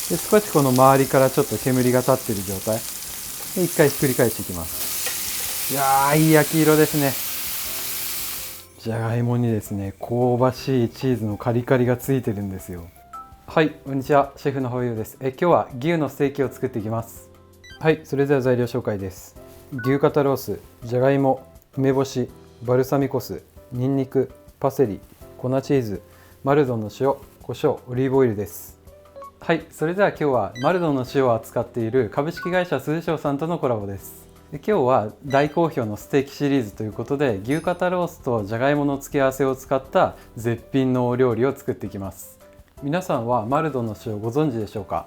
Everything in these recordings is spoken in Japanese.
で少しこの周りからちょっと煙が立っている状態で一回ひっくり返していきます。いやー、いい焼き色ですね。じゃがいもにですね、香ばしいチーズのカリカリがついてるんですよ。はい、こんにちは、シェフのほうゆうです。今日は牛のステーキを作っていきます。はい、それでは材料紹介です。牛肩ロース、じゃがいも、梅干し、バルサミコ酢、にんにく、パセリ、粉チーズ、マルドンの塩、胡椒、オリーブオイルです。はい、それでは今日はマルドンの塩を扱っている株式会社鈴翔さんとのコラボです。今日は大好評のステーキシリーズということで、牛肩ロースとじゃがいもの付け合わせを使った絶品のお料理を作っていきます。皆さんはマルドンの塩ご存知でしょうか？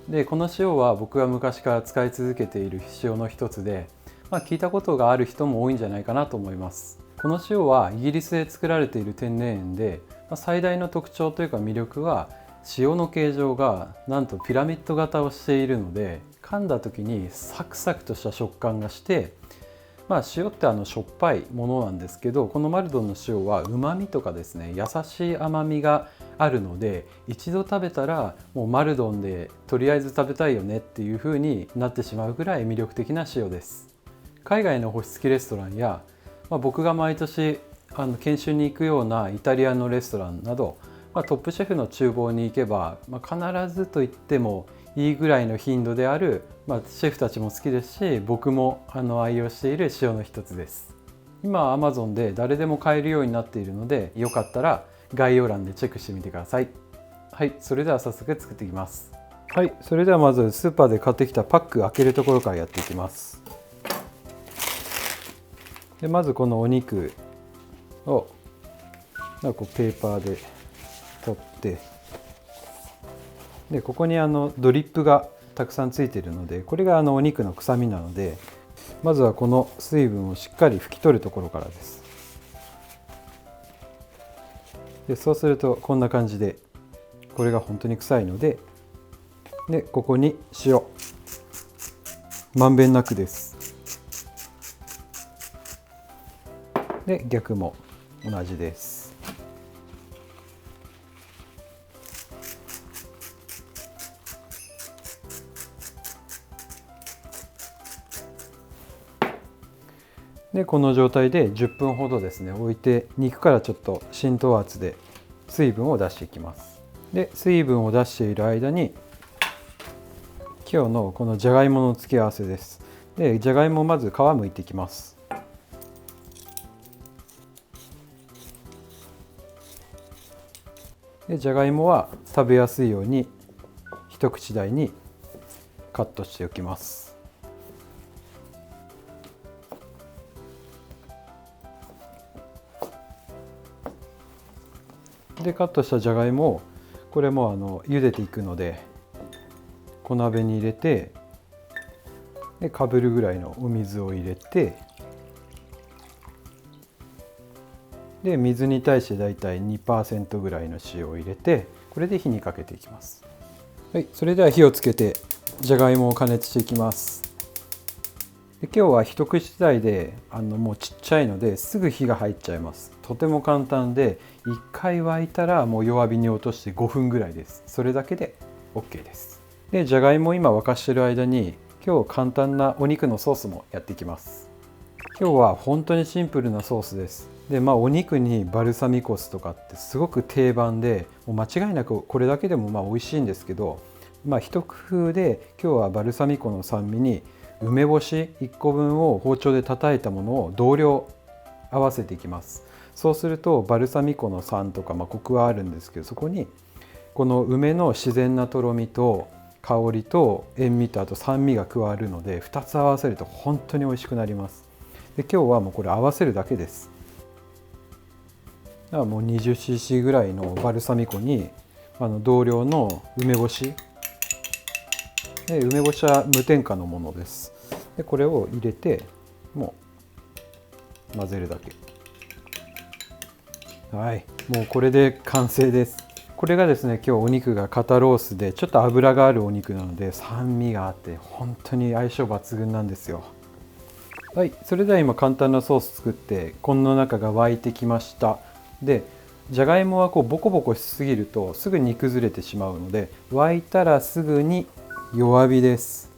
でこの塩は僕が昔から使い続けている塩の一つで、聞いたことがある人も多いんじゃないかなと思います。この塩はイギリスで作られている天然塩で、最大の特徴というか魅力は塩の形状がなんとピラミッド型をしているので、噛んだ時にサクサクとした食感がして、塩ってしょっぱいものなんですけど、このマルドンの塩はうまみとかですね、優しい甘みがあるので、一度食べたらもうマルドンでとりあえず食べたいよねっていう風になってしまうぐらい魅力的な塩です。海外の星付きレストランや、僕が毎年研修に行くようなイタリアのレストランなど、トップシェフの厨房に行けば、必ずと言ってもいいぐらいの頻度である、シェフたちも好きですし、僕も愛用している塩の一つです。今は Amazon で誰でも買えるようになっているので、よかったら概要欄でチェックしてみてください。はい、それでは早速作っていきます。はい、それではまずスーパーで買ってきたパック開けるところからやっていきます。でまずこのお肉をペーパーで取って、でここにドリップがたくさんついているので、これがお肉の臭みなので、まずはこの水分をしっかり拭き取るところからです。でそうするとこんな感じで、これが本当に臭いので、ここに塩まんべんなくです。で逆も同じです。でこの状態で10分ほどですね置いて、肉からちょっと浸透圧で水分を出していきます。で水分を出している間に今日のこのじゃがいもの付け合わせです。でじゃがいもをまず皮むいていきます。でじゃがいもは食べやすいように一口大にカットしておきます。でカットしたじゃがいもを、これも茹でていくので小鍋に入れて、でかぶるぐらいのお水を入れて、で水に対してだいたい 2% ぐらいの塩を入れて、これで火にかけていきます。はい、それでは火をつけてじゃがいもを加熱していきます。で今日は一口大でもうちっちゃいのですぐ火が入っちゃいます。とても簡単で、1回沸いたらもう弱火に落として5分ぐらいです。それだけで OK です。でじゃがいもを今沸かしてる間に、今日簡単なお肉のソースもやっていきます。今日は本当にシンプルなソースです。でお肉にバルサミコ酢とかってすごく定番で、もう間違いなくこれだけでも美味しいんですけど、一工夫で今日はバルサミコの酸味に梅干し1個分を包丁で叩いたものを同量合わせていきます。そうするとバルサミコの酸とかコクはあるんですけど、そこにこの梅の自然なとろみと香りと塩味とあと酸味が加わるので、2つ合わせると本当に美味しくなります。で今日はもうこれ合わせるだけです。だからもう 20cc ぐらいのバルサミコに同量の梅干しで、梅干しは無添加のものです。でこれを入れてもう混ぜるだけ。はい、もうこれで完成です。これがですね、今日お肉が肩ロースでちょっと脂があるお肉なので、酸味があって本当に相性抜群なんですよ。はい、それでは今簡単なソース作って、この中が沸いてきました。でじゃがいもはこうボコボコしすぎるとすぐ煮崩れてしまうので、沸いたらすぐに弱火です。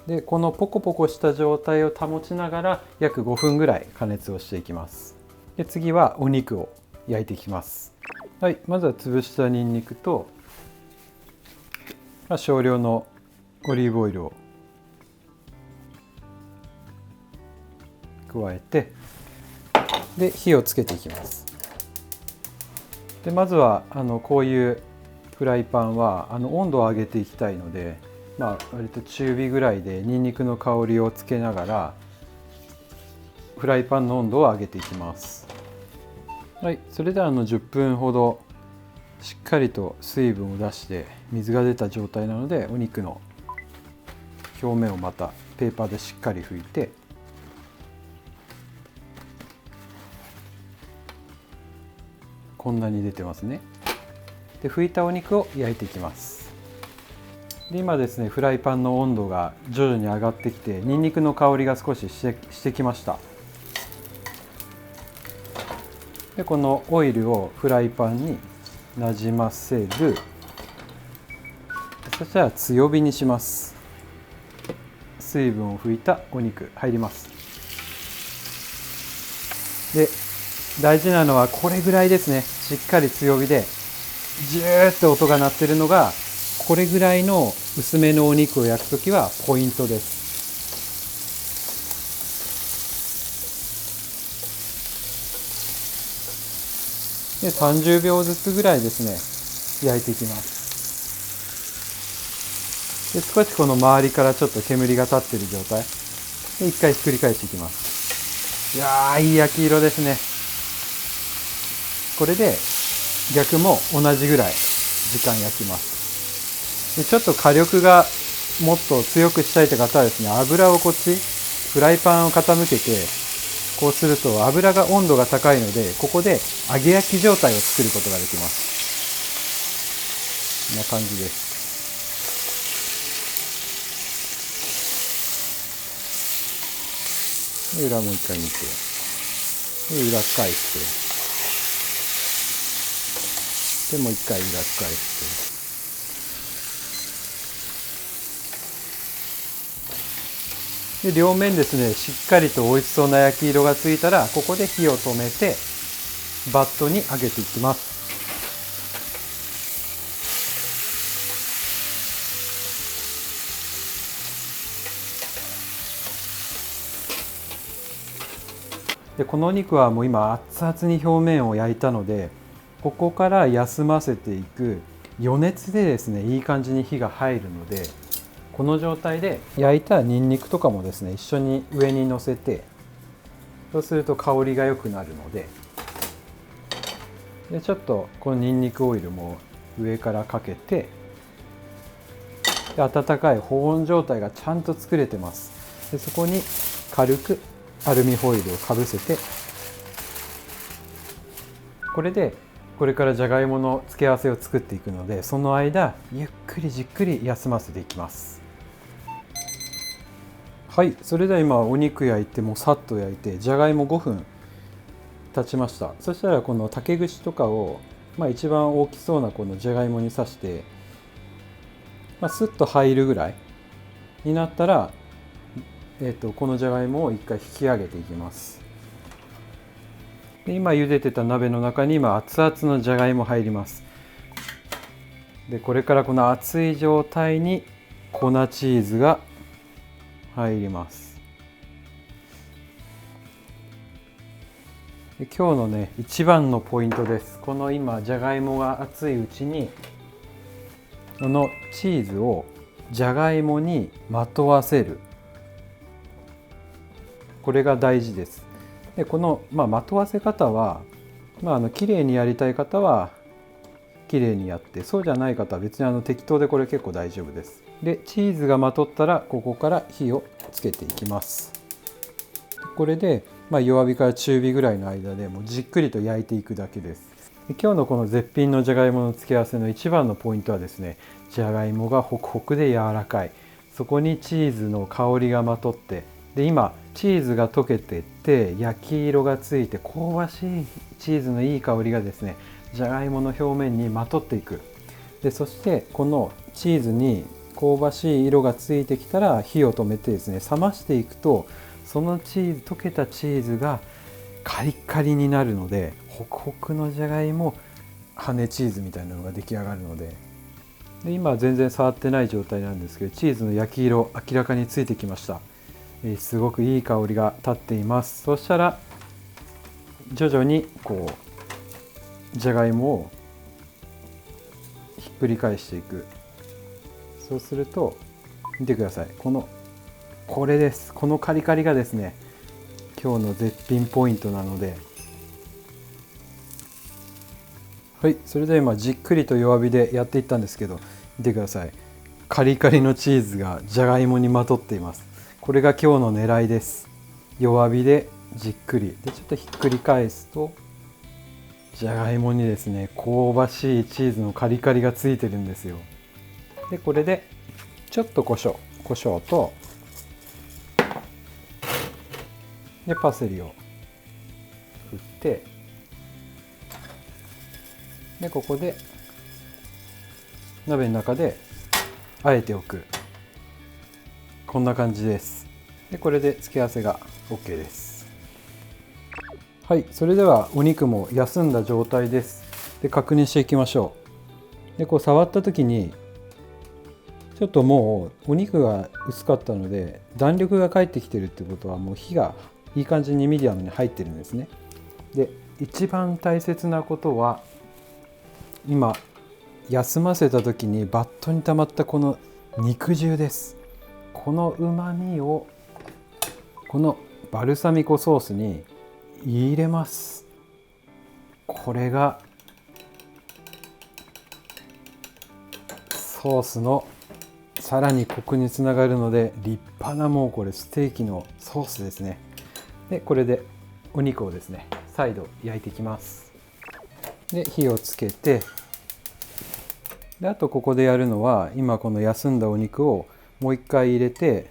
でこのポコポコした状態を保ちながら約5分ぐらい加熱をしていきます。で次はお肉を焼いていきます。はい、まずは潰したにんにくと少量のオリーブオイルを加えて、で火をつけていきます。でまずはこういうフライパンは温度を上げていきたいので、割と中火ぐらいでにんにくの香りをつけながらフライパンの温度を上げていきます。はい、それでは10分ほどしっかりと水分を出して水が出た状態なので、お肉の表面をまたペーパーでしっかり拭いて、こんなに出てますね。で拭いたお肉を焼いていきます。で今ですね、フライパンの温度が徐々に上がってきて、にんにくの香りが少ししてきました。でこのオイルをフライパンになじませる。そしたら強火にします。水分を拭いたお肉入ります。で大事なのはこれぐらいですね。しっかり強火でジューッと音が鳴ってるのが、これぐらいの薄めのお肉を焼くときはポイントです。で30秒ずつぐらいですね焼いていきます。で少しこの周りからちょっと煙が立っている状態で一回ひっくり返していきます。いやー、いい焼き色ですね。これで逆も同じぐらい時間焼きます。でちょっと火力がもっと強くしたいという方はですね、油をこっちフライパンを傾けて、こうすると油が温度が高いので、ここで揚げ焼き状態を作ることができます。こんな感じです。で裏もう一回見て、で裏返して、でもう一回裏返して、で両面ですねしっかりと美味しそうな焼き色がついたら、ここで火を止めてバットに揚げていきます。でこのお肉はもう今熱々に表面を焼いたので、ここから休ませていく。余熱でですねいい感じに火が入るので、この状態で焼いたニンニクとかもですね一緒に上にのせて、そうすると香りが良くなるので、ちょっとこのニンニクオイルも上からかけて、で温かい保温状態がちゃんと作れてます。でそこに軽くアルミホイルをかぶせて、これでこれからじゃがいもの付け合わせを作っていくので、その間ゆっくりじっくり休ませていきます。はい、それでは今お肉焼いてもさっと焼いて、じゃがいも5分経ちました。そしたらこの竹串とかを、一番大きそうなこのじゃがいもに刺して、スッと入るぐらいになったら、このじゃがいもを一回引き上げていきます。で今茹でてた鍋の中に今熱々のじゃがいも入ります。でこれからこの熱い状態に粉チーズが入ります。で今日のね一番のポイントです。この今じゃがいもが熱いうちに、このチーズをじゃがいもにまとわせる。これが大事です。でこの、まとわせ方は、綺麗にやりたい方は綺麗にやって、そうじゃない方は別に適当でこれ結構大丈夫です。でチーズがまとったらここから火をつけていきます。これで、弱火から中火ぐらいの間でもうじっくりと焼いていくだけです。で今日のこの絶品のじゃがいもの付け合わせの一番のポイントはですね、じゃがいもがホクホクで柔らかい、そこにチーズの香りがまとって、で今チーズが溶けてって焼き色がついて香ばしいチーズのいい香りがですね、じゃがいもの表面にまとっていく。でそしてこのチーズに香ばしい色がついてきたら火を止めてですね、冷ましていくと、その溶けたチーズがカリッカリになるので、ホクホクのじゃがいも羽根チーズみたいなのが出来上がるので、今は全然触ってない状態なんですけど、チーズの焼き色明らかについてきました。すごくいい香りが立っています。そしたら徐々にこうじゃがいもをひっくり返していく。そうすると見てください、これです。このカリカリがですね、今日の絶品ポイントなので、はい、それでは今じっくりと弱火でやっていったんですけど、見てください、カリカリのチーズがじゃがいもにまとっています。これが今日の狙いです。弱火でじっくりでちょっとひっくり返すと、じゃがいもにですね、香ばしいチーズのカリカリがついてるんですよ。でこれでちょっと胡椒とでパセリを振って、でここで鍋の中であえておく。こんな感じです。でこれで付け合わせが OK です。はい、それではお肉も休んだ状態です。で確認していきましょう。でこう触った時にちょっともうお肉が薄かったので、弾力が返ってきてるってことはもう火がいい感じにミディアムに入ってるんですね。で一番大切なことは、今休ませた時にバットに溜まったこの肉汁です。このうまみをこのバルサミコソースに入れます。これがソースのさらにコクにつながるので、立派なもうこれステーキのソースですね。でこれでお肉をですね再度焼いていきます。で火をつけて、であとここでやるのは、今この休んだお肉をもう一回入れて、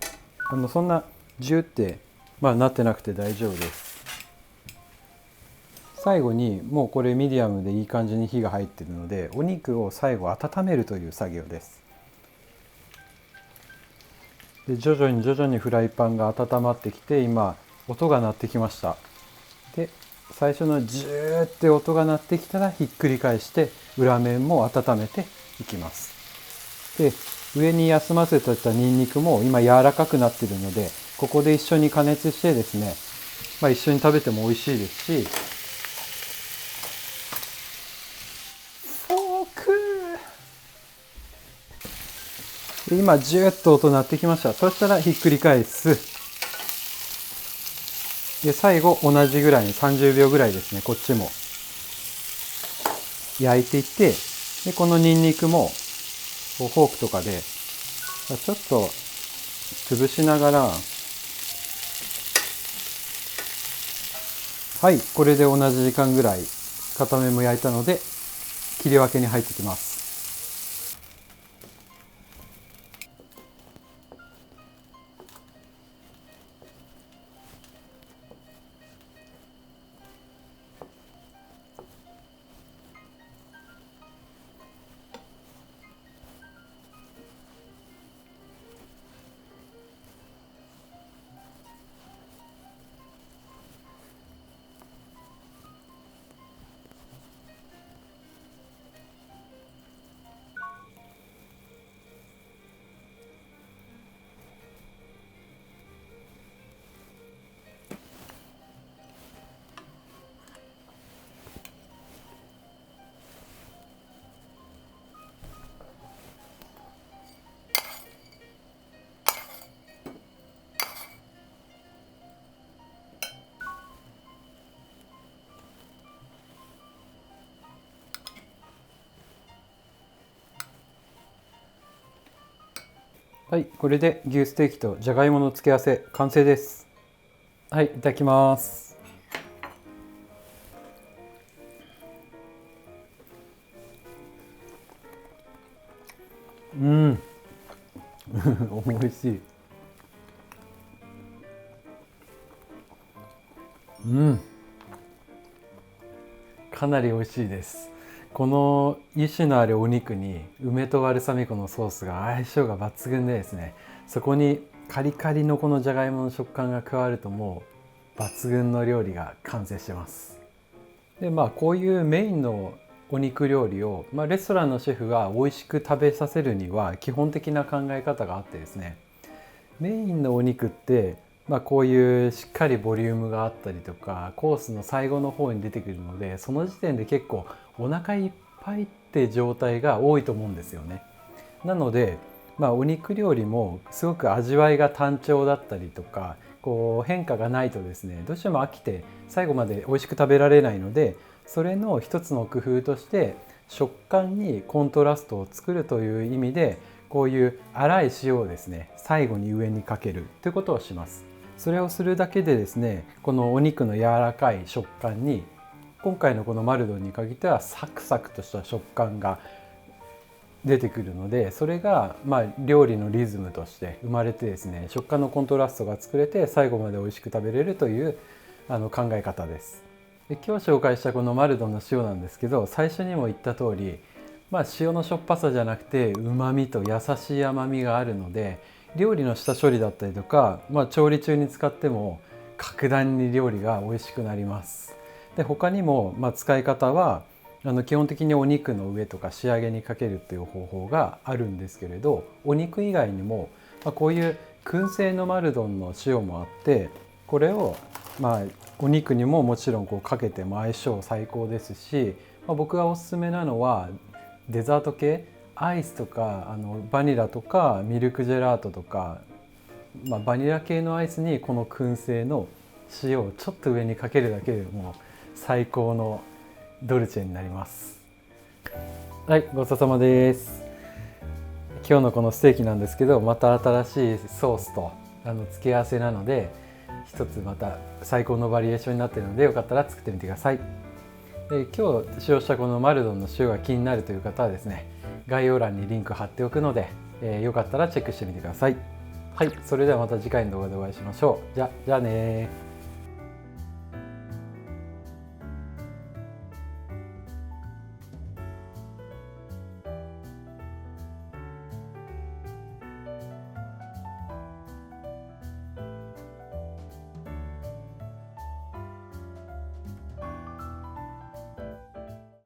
そんなジュって、なってなくて大丈夫です。最後にもうこれミディアムでいい感じに火が入っているので、お肉を最後温めるという作業です。で徐々にフライパンが温まってきて、今音が鳴ってきました。で最初のジューって音が鳴ってきたらひっくり返して裏面も温めていきます。で上に休ませておいたニンニクも今柔らかくなっているので、ここで一緒に加熱してですね、一緒に食べても美味しいですし、フォークで今ジューッと音鳴ってきました。そしたらひっくり返す。で最後同じぐらいに30秒ぐらいですね、こっちも焼いていって、でこのニンニクもフォークとかでちょっと潰しながら、はい、これで同じ時間ぐらい片面も焼いたので切り分けに入ってきます。はい、これで牛ステーキとじゃがいもの付け合わせ完成です。はい、いただきます。うん、美味しい。かなり美味しいです。この意志のあるお肉に梅とバルサミコのソースが相性が抜群でですね、そこにカリカリのこのじゃがいもの食感が加わるともう抜群の料理が完成してます。でこういうメインのお肉料理を、レストランのシェフが美味しく食べさせるには基本的な考え方があってですね、メインのお肉ってこういうしっかりボリュームがあったりとかコースの最後の方に出てくるので、その時点で結構お腹いっぱいって状態が多いと思うんですよね。なのでお肉料理もすごく味わいが単調だったりとかこう変化がないとですね、どうしても飽きて最後まで美味しく食べられないので、それの一つの工夫として食感にコントラストを作るという意味で、こういう粗い塩をですね最後に上にかけるということをします。それをするだけでですね、このお肉の柔らかい食感に、今回のこのマルドンに限ってはサクサクとした食感が出てくるので、それが料理のリズムとして生まれてですね、食感のコントラストが作れて最後まで美味しく食べれるという考え方です。で今日紹介したこのマルドンの塩なんですけど、最初にも言った通り、塩のしょっぱさじゃなくてうまみと優しい甘みがあるので、料理の下処理だったりとか、調理中に使っても格段に料理が美味しくなります。で他にも使い方は基本的にお肉の上とか仕上げにかけるっていう方法があるんですけれど、お肉以外にもこういう燻製のマルドンの塩もあって、これをお肉にももちろんかけても相性最高ですし、僕がおすすめなのはデザート系、アイスとかバニラとかミルクジェラートとか、バニラ系のアイスにこの燻製の塩をちょっと上にかけるだけでも最高のドルチェになります。はい、ごちそうさまです。今日のこのステーキなんですけど、また新しいソースと付け合わせなので、一つまた最高のバリエーションになっているので、よかったら作ってみてください。で今日使用したこのマルドンの塩が気になるという方はですね、概要欄にリンク貼っておくので、よかったらチェックしてみてください。はい、それではまた次回の動画でお会いしましょう。じゃあね。